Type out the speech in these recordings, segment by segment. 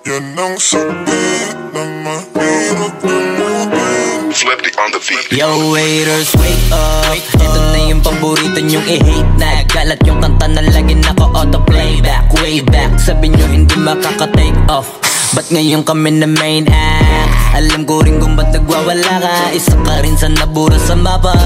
Yan ang sakit ng mahirap gamutin. Flippy on the beat. Yo haters, wake up. Ito na yung paborito nyong i-hate na. Galat yung kanta na lagi naka-auto playback. Way back, sabi nyo hindi makaka-take off. Ba't ngayon kami na main act? Alam ko rin kung ba't nagwawala ka. Isa ka rin sa nabura sa mapa.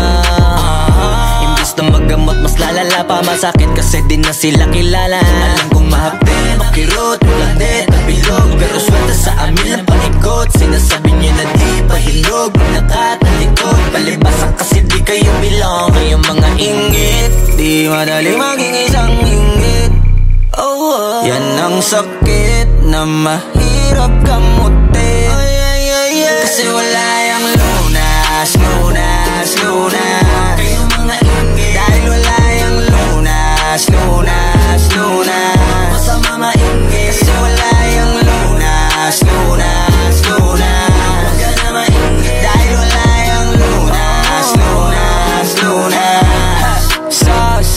Imbis na magamot mas lalala pa. Masakit kasi di na sila kilala. Alam kong mahapde, makirot, magandit, nabilog. Pero swerte sa amin lang paikot. Sinasabi nyo na di pahilog. Nakatalikod, palibasan kasi di kayo belong. Kayong mga ingit, di madaling maging isang ingit. Yan ang sakit na mahirap gamutin. Kasi wala yung lunas, lunas, lunas. Kayong mga ingit, dahil wala yung lunas, lunas, lunas. Masama maingit, kasi wala yung lunas, lunas, lunas. Huwag ka na maingit, dahil wala yung lunas, lunas, lunas. Sus,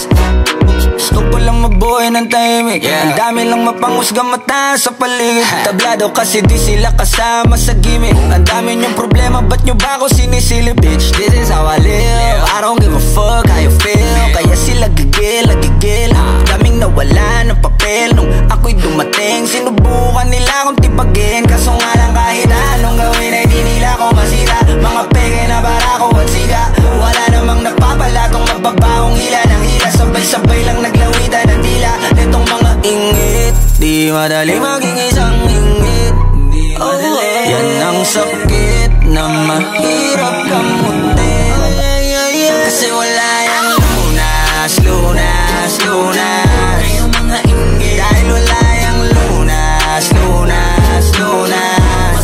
gusto ko lang mabuhay ng tahimik. Ang dami lang mapanghusgang mata sa paligid. Tablado kasi di sila kasama sa gimmick. Ang dami niyong problema, ba't nyo ba ako sinisilip? Bitch, this is how I live. I don't give a fuck how you feel. Kaya sila gigil, gigil. Daming nawala ng papel nung ako'y dumating. Sinubukan nila akong tipagin, kaso nga lang kahit anong gawin ay di nila ko masira. Mga peke na barako at siga. Wala namang napapala tong mababahong hila ng hila. Sabay-sabay lang naglawitan ng dila netong mga ingit. Di madali maging isang ingit. Yan ang sakit na mahirap gamutin. Kasi wala yung lunas, lunas, lunas. Kayong mga ingit, dahil wala yung lunas, lunas, lunas.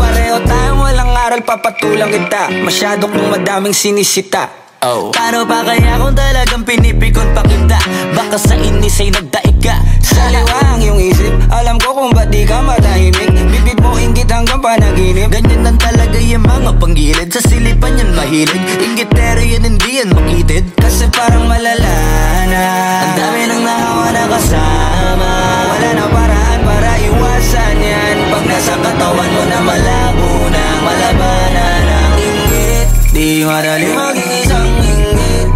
Pareho tayong walang aral, papatulang kita. Masyado kong madaming sinisita. Paano pa kaya kung talagang pinipikon pa kita? Baka sa inis ay nagdaig ka. Saliwang yung isip, alam ko kung ba't di ka matahimik. Bibig mo inggit hanggang panaginip. Ganyan lang talaga yung mga panggilid. Sa silipan yan mahilig. Inggitero yan, hindi yan makitid. Kasi parang malala na ang dami nang nahawa na kasama. Wala na paraan para iwasan yan. Pag nasa katawan mo na malabo na malabanan ng inggit. Di madali maging isang ingit.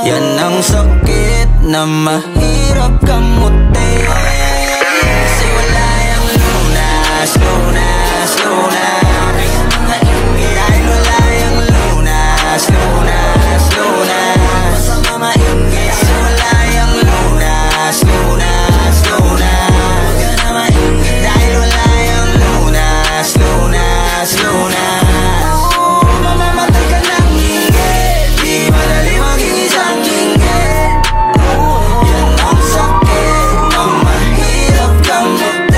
Yan ang sakit na mahirap gamutin. Kasi wala yung lunas, lunas, lunas. Kayong mga ingit, dahil wala yung lunas, lunas, lunas. Masama maingit, kasi wala yung lunas, lunas, lunas. Huwag ka na maingit, dahil wala yung lunas, lunas, lunas. Mamamatay ka ng ingit, di madali maging isang ingit. Yan ang sakit na mahirap gamutin.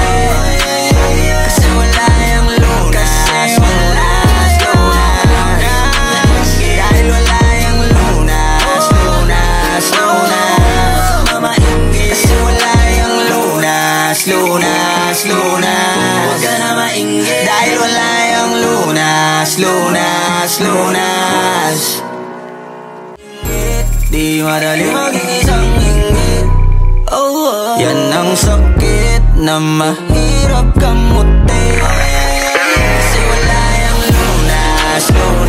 Kasi wala yung lunas, lunas, lunas. Dahil wala yung lunas, lunas, lunas. Masama maingit, kasi wala yung lunas, lunas, lunas. Huwag ka na maingit, dahil wala yung lunas, lunas, lunas. Di madali maging isang ingit. Yan ang sakit na mahirap gamutin. Kasi wala yung lunas, lunas.